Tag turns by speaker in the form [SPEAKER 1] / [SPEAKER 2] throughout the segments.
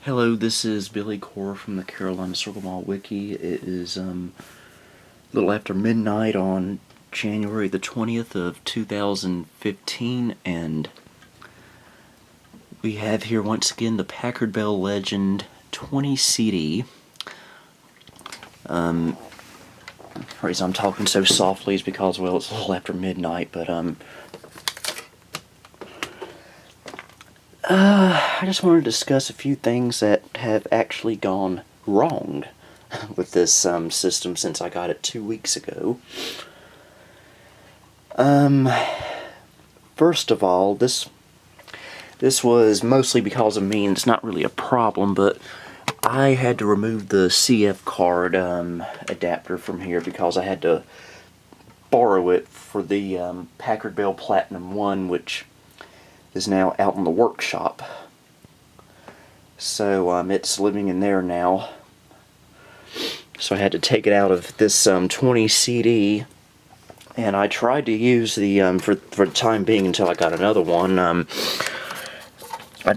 [SPEAKER 1] Hello, this is Billy Core from the Carolina Circle Mall Wiki. It is a little after midnight on January the 20th of 2015, and we have here once again the Packard Bell Legend 20 CD. The reason I'm talking so softly is because, well, it's a little after midnight, but I just wanted to discuss a few things that have actually gone wrong with this system since I got it 2 weeks ago. First of all, this was mostly because of me, and it's not really a problem, but I had to remove the CF card adapter from here because I had to borrow it for the Packard Bell Platinum 1, which is now out in the workshop. So it's living in there now. So I had to take it out of this 20 CD, and I tried to use the for the time being until I got another one. I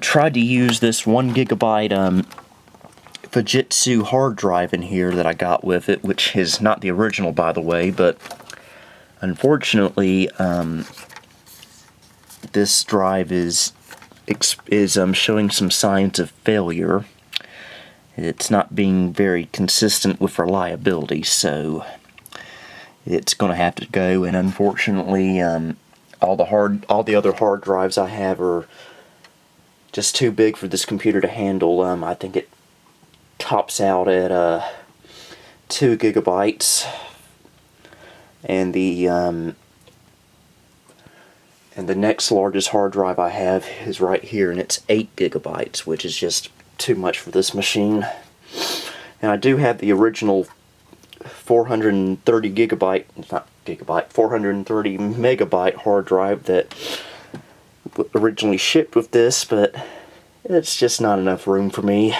[SPEAKER 1] tried to use this 1 gigabyte Fujitsu hard drive in here that I got with it, which is not the original, by the way, but unfortunately this drive is showing some signs of failure. It's not being very consistent with reliability, so it's going to have to go. And unfortunately, all the other hard drives I have are just too big for this computer to handle. I think it tops out at 2 gigabytes, and the next largest hard drive I have is right here, and it's 8 gigabytes, which is just too much for this machine. And I do have the original 430 megabyte hard drive that originally shipped with this, but it's just not enough room for me,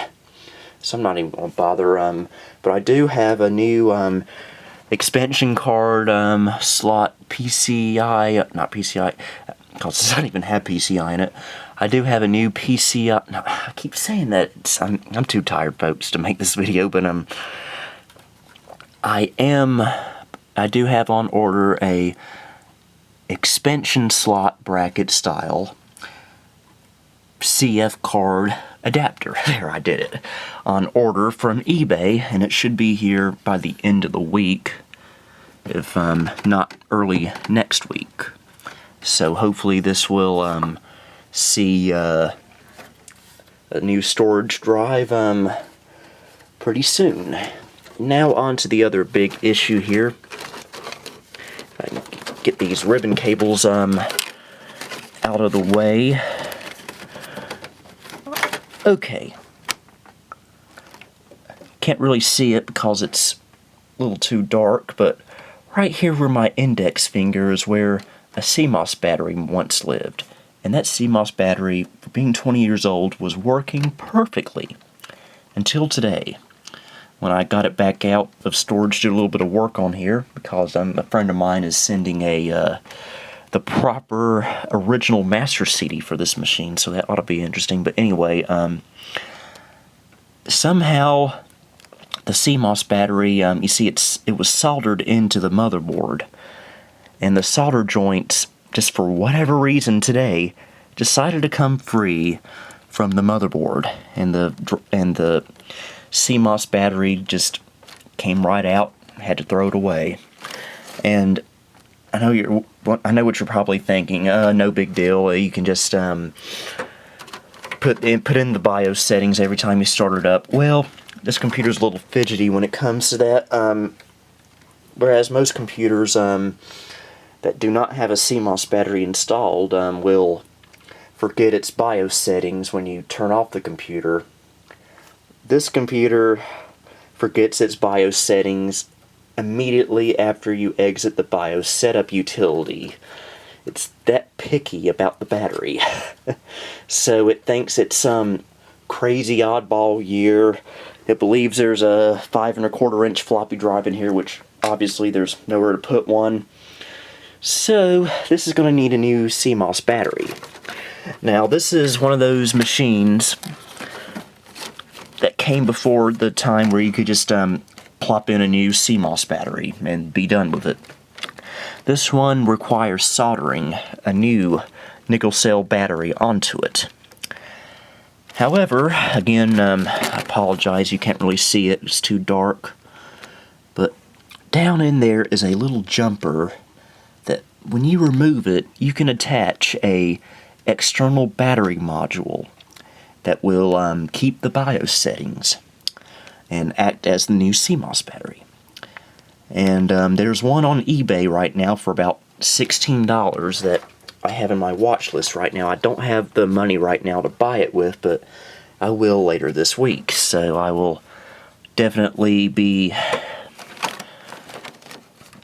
[SPEAKER 1] so I'm not even going to bother. But I do have a new expansion card slot not PCI, because it doesn't even have PCI in it. I do have a new PCI. No, I keep saying that. I'm too tired, folks, to make this video, but I do have on order a expansion slot bracket style CF card adapter. There, I did it. On order from eBay, and it should be here by the end of the week, if not early next week. So hopefully this will see a new storage drive pretty soon. Now on to the other big issue here. If I can get these ribbon cables out of the way. Okay. Can't really see it because it's a little too dark, but right here where my index finger is where a CMOS battery once lived. And that CMOS battery, for being 20 years old, was working perfectly until today, when I got it back out of storage, did a little bit of work on here, because a friend of mine is sending the proper original master CD for this machine, so that ought to be interesting. But anyway, somehow the CMOS battery, you see, it was soldered into the motherboard, and the solder joints, just for whatever reason today, decided to come free from the motherboard, and the CMOS battery just came right out. Had to throw it away. And I know what you're probably thinking. No big deal. You can just put in the BIOS settings every time you start it up. Well, this computer's a little fidgety when it comes to that. Whereas most computers that do not have a CMOS battery installed will forget its BIOS settings when you turn off the computer. This computer forgets its BIOS settings immediately after you exit the BIOS setup utility. It's that picky about the battery. So it thinks it's some crazy oddball year. It believes there's a 5 1/4 inch floppy drive in here, which obviously there's nowhere to put one. So this is going to need a new CMOS battery. Now this is one of those machines that came before the time where you could just plop in a new CMOS battery and be done with it. This one requires soldering a new nickel cell battery onto it. However, again, I apologize, you can't really see it, it's too dark. But down in there is a little jumper that when you remove it, you can attach a external battery module that will keep the BIOS settings and act as the new CMOS battery. And there's one on eBay right now for about $16 that I have in my watch list right now. I don't have the money right now to buy it with, but I will later this week. So I will definitely be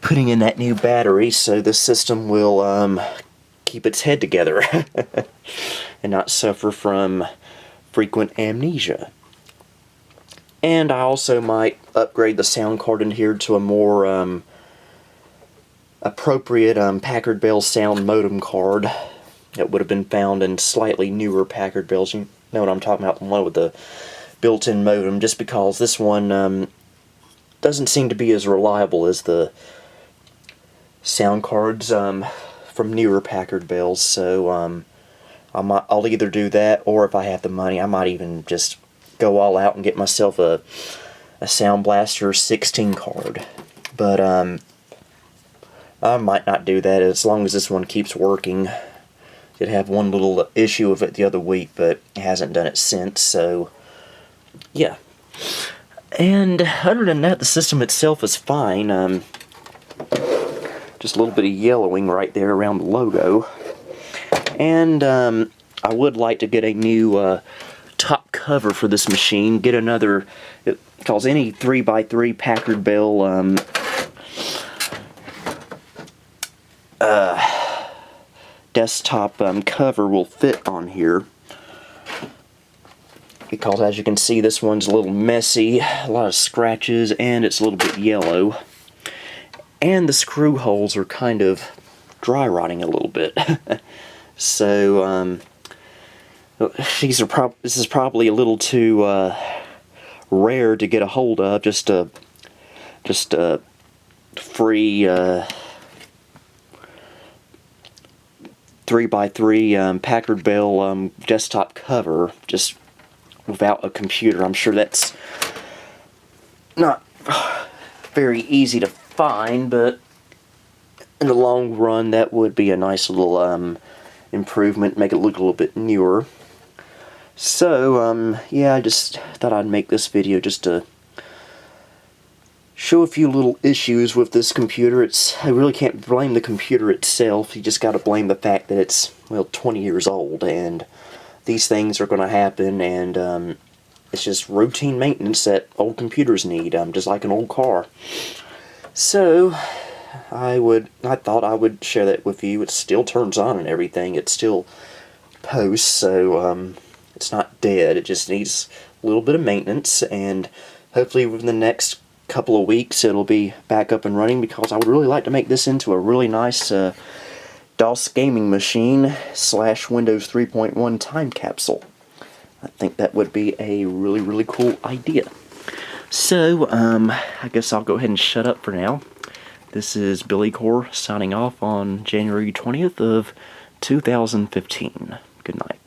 [SPEAKER 1] putting in that new battery so the system will keep its head together and not suffer from frequent amnesia. And I also might upgrade the sound card in here to a more appropriate Packard Bell sound modem card that would have been found in slightly newer Packard Bells. You know what I'm talking about, the one with the built-in modem, just because this one doesn't seem to be as reliable as the sound cards from newer Packard Bells. So I'll either do that, or if I have the money, I might even just go all out and get myself a Sound Blaster 16 card. But I might not do that as long as this one keeps working. Did have one little issue with it the other week, but it hasn't done it since, so yeah. And other than that, the system itself is fine. Just a little bit of yellowing right there around the logo. And I would like to get a new top cover for this machine. Get another, because any 3x3 Packard Bell desktop cover will fit on here. Because as you can see, this one's a little messy, a lot of scratches, and it's a little bit yellow. And the screw holes are kind of dry rotting a little bit. So this is probably a little too rare to get a hold of. Just a free 3x3 Packard Bell desktop cover, just without a computer. I'm sure that's not very easy to find, but in the long run that would be a nice little improvement, make it look a little bit newer. So yeah, I just thought I'd make this video just to show a few little issues with this computer. I really can't blame the computer itself. You just got to blame the fact that it's, well, 20 years old, and these things are going to happen, and it's just routine maintenance that old computers need, just like an old car. So I thought I would share that with you. It still turns on and everything. It still posts, so it's not dead. It just needs a little bit of maintenance, and hopefully within the next couple of weeks it'll be back up and running, because I would really like to make this into a really nice DOS gaming machine / Windows 3.1 time capsule. I think that would be a really, really cool idea. So, I guess I'll go ahead and shut up for now. This is Billy Core signing off on January 20th of 2015. Good night.